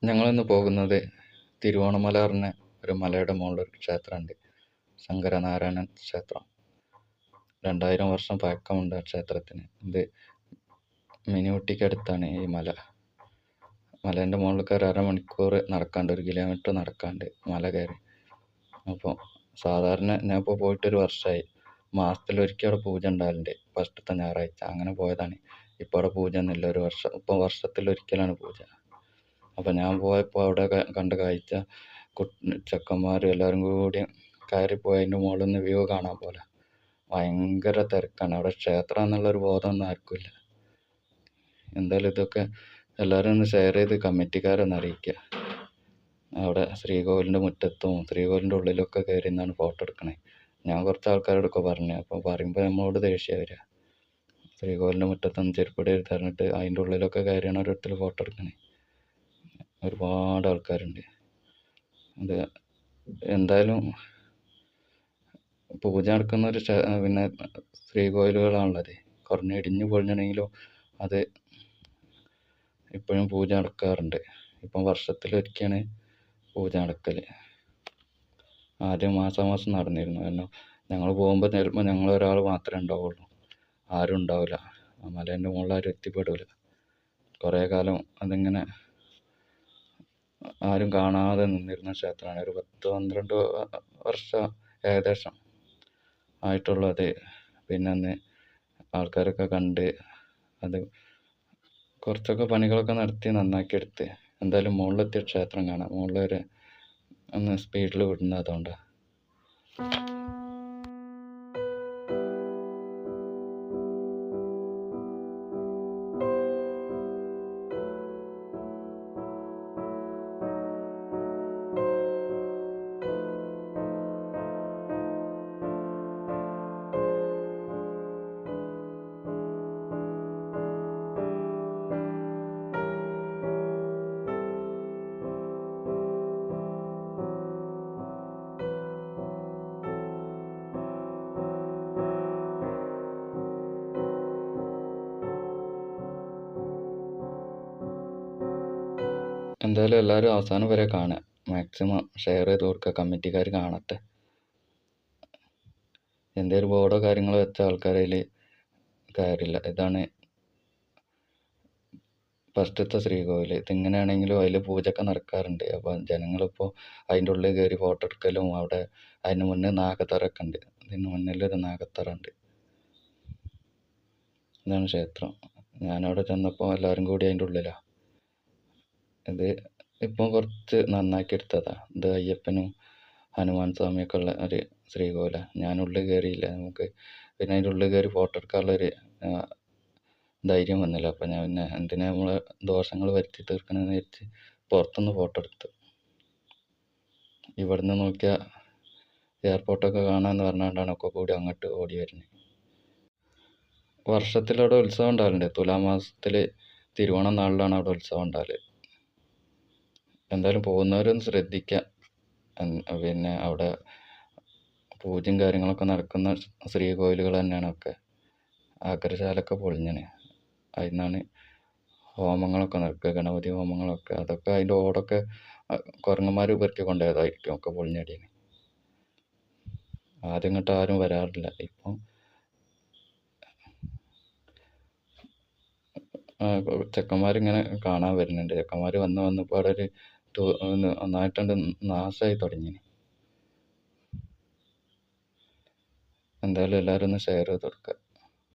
ഞങ്ങളിന്ന് പോകുന്നത് തിരുവോണമല പറഞ്ഞ ഒരു മലയുടെ മുകളിലൊരു ക്ഷേത്രമുണ്ട്. ശങ്കരനാരായണൻ ക്ഷേത്രം. 2000 വർഷം പഴക്കമുണ്ട് ആ ക്ഷേത്രത്തിന്. ഇത് മിനിയൂട്ടിക്കടുത്താണ് ഈ മല. മലേൻ്റെ മുകളിലേക്ക് ഒരു അരമണിക്കൂർ നടക്കാണ്ട്, 1 കിലോമീറ്റർ നടക്കാണ്ട് മല കയറി. അപ്പോൾ സാധാരണ ഞാൻ ഇപ്പോൾ പോയിട്ടൊരു വർഷമായി. മാസത്തിലൊരിക്കൽ അവിടെ പൂജ ഉണ്ടാകലുണ്ട്, ഫസ്റ്റത്തെ ഞായറാഴ്ച. അങ്ങനെ പോയതാണ്. ഇപ്പോൾ അവിടെ പൂജ ഒന്നുമില്ല. ഇപ്പോൾ വർഷത്തിലൊരിക്കലാണ് പൂജ. അപ്പോൾ ഞാൻ പോയപ്പോൾ അവിടെ കണ്ട കാഴ്ച, ചെക്കന്മാരും എല്ലാവരും കൂടി കയറിപ്പോയി അതിൻ്റെ മുകളിൽ നിന്ന് വ്യൂ കാണാൻ പോലെ. ഭയങ്കര തിരക്കാണ് അവിടെ. ക്ഷേത്രം എന്നുള്ളൊരു ബോധമൊന്നും ആർക്കുമില്ല. എന്തായാലും ഇതൊക്കെ എല്ലാവരും ഒന്ന് ഷെയർ ചെയ്ത് കമ്മിറ്റിക്കാരൊന്ന് അറിയിക്കുക. അവിടെ ശ്രീകോവിലിൻ്റെ മുറ്റത്തും ശ്രീകോവിലിൻ്റെ ഉള്ളിലൊക്കെ കയറി നിന്നാണ് ഫോട്ടോ എടുക്കണേ. ഞാൻ കുറച്ച് ആൾക്കാരോടൊക്കെ പറഞ്ഞു. അപ്പോൾ പറയുമ്പോൾ നമ്മളോട് ദേഷ്യം വരിക. ശ്രീകോവിലിൻ്റെ മുറ്റത്തൊന്നും ചെരുപ്പടി തന്നിട്ട് അതിൻ്റെ ഉള്ളിലൊക്കെ കയറിയാണ് ഓരോരുത്തർ ഫോട്ടോ എടുക്കണേ. ഒരുപാട് ആൾക്കാരുണ്ട്. അത് എന്തായാലും പൂജ നടക്കുന്ന ഒരു പിന്നെ ശ്രീകോവിലുകളാണുള്ളത്. കുറഞ്ഞ് ഇടിഞ്ഞു പൊളിഞ്ഞണെങ്കിലും അത് ഇപ്പോഴും പൂജ നടക്കാറുണ്ട്. ഇപ്പം വർഷത്തിലൊരിക്കലാണ് പൂജ നടക്കൽ. ആദ്യം മാസാമാസം നടന്നിരുന്നു. കാരണം ഞങ്ങൾ പോകുമ്പോൾ ചിലപ്പോൾ ഞങ്ങളൊരാൾ മാത്രമേ ഉണ്ടാവുള്ളൂ, ആരും ഉണ്ടാവില്ല. ആ മലേൻ്റെ മുകളിൽ ആരും എത്തിപ്പെടില്ല. കുറേ കാലം അതിങ്ങനെ ആരും കാണാതെ നിന്നിരുന്ന ക്ഷേത്രമാണ്. ഒരു 10-12 വർഷം ഏകദേശം ആയിട്ടുള്ളത്. പിന്നെ അന്ന് ആൾക്കാരൊക്കെ കണ്ട് അത് കുറച്ചൊക്കെ പണികളൊക്കെ നടത്തി നന്നാക്കിയെടുത്ത്. എന്തായാലും മുകളിലെത്തിയ ക്ഷേത്രം കാണാം. മുകളിൽ വരെ ഒന്ന് സ്പീഡിൽ വിടുന്നത് അതുകൊണ്ടാണ്. എന്തായാലും എല്ലാവരും അവസാനം വരെ കാണുക. മാക്സിമം ഷെയർ ചെയ്ത് കൊടുക്കുക. കമ്മിറ്റിക്കാർ കാണട്ടെ. എന്തെങ്കിലും ബോർഡോ കാര്യങ്ങളോ വെച്ച ആൾക്കാരതിൽ കാര്യമില്ല. ഇതാണ് ഫസ്റ്റത്തെ ശ്രീകോവിൽ. ഇതിങ്ങനെയാണെങ്കിലും അതിൽ പൂജയൊക്കെ നടക്കാറുണ്ട്. അപ്പോൾ ജനങ്ങളിപ്പോൾ അതിൻ്റെ ഉള്ളിൽ കയറി ഫോട്ടോ എടുക്കലും, അവിടെ അതിന് മുന്നേ നാഗത്തറയൊക്കെ ഉണ്ട്. ഇതിന് മുന്നിലൊരു നാഗത്തറ ഉണ്ട്. ഇതാണ് ക്ഷേത്രം. ഞാനവിടെ ചെന്നപ്പോൾ എല്ലാവരും കൂടി അതിൻ്റെ ഉള്ളിലാണ്. ഇത് ഇപ്പം കുറച്ച് നന്നാക്കി എടുത്തതാണ്. ഇത് അയ്യപ്പനും ഹനുമാൻ സ്വാമിയൊക്കെ ഉള്ള ഒരു ശ്രീകോവിലാണ്. ഞാൻ ഉള്ളിൽ കയറിയില്ല. നമുക്ക് പിന്നെ അതിൻ്റെ ഉള്ളിൽ കയറി ഫോട്ടോ എടുക്കാനുള്ളൊരു ധൈര്യം വന്നില്ല. അപ്പോൾ ഞാൻ പിന്നെ എന്തിനാ നമ്മളെ ദോഷങ്ങൾ വരുത്തി തീർക്കണമെന്ന് വെച്ച് പുറത്തുനിന്ന് ഫോട്ടോ എടുത്തു. ഇവിടുന്ന് നോക്കിയാൽ എയർപോർട്ടൊക്കെ കാണാമെന്ന് പറഞ്ഞുകൊണ്ടാണ് ഒക്കെ കൂടി അങ്ങോട്ട് ഓടി വരുന്നത്. വർഷത്തിലവിടെ ഉത്സവം ഉണ്ടാകലുണ്ട്. തുലാമാസത്തിൽ തിരുവോണം നാളിലാണ് അവിടെ ഉത്സവം ഉണ്ടാകല്. എന്തായാലും പോകുന്നവരൊന്ന് ശ്രദ്ധിക്കുക. പിന്നെ അവിടെ പൂജയും കാര്യങ്ങളൊക്കെ നടക്കുന്ന ശ്രീകോവിലുകൾ തന്നെയാണ് ഒക്കെ. ആഗ്രശാലൊക്കെ പൊളിഞ്ഞാണ്. അതിൽ നിന്നാണ് ഹോമങ്ങളൊക്കെ നടക്കുക, ഗണപതി ഹോമങ്ങളൊക്കെ. അതൊക്കെ അതിൻ്റെ ഓടൊക്കെ കുരങ്ങന്മാർ പെറുക്കി കൊണ്ടുപോയതായിരിക്കും, ഒക്കെ പൊളിഞ്ഞടിയാണ്. ആദ്യം ഇങ്ങോട്ട് ആരും വരാറില്ല. ഇപ്പം ചെക്കന്മാരിങ്ങനെ കാണാൻ വരുന്നുണ്ട്. ചെക്കന്മാർ വന്നപ്പോൾ അവിടെ ഒരു നന്നായിട്ടുണ്ട് നാശമായി തുടങ്ങി. എന്തായാലും എല്ലാവരും ഒന്ന് ഷെയർ ചെയ്ത് കൊടുക്കുക.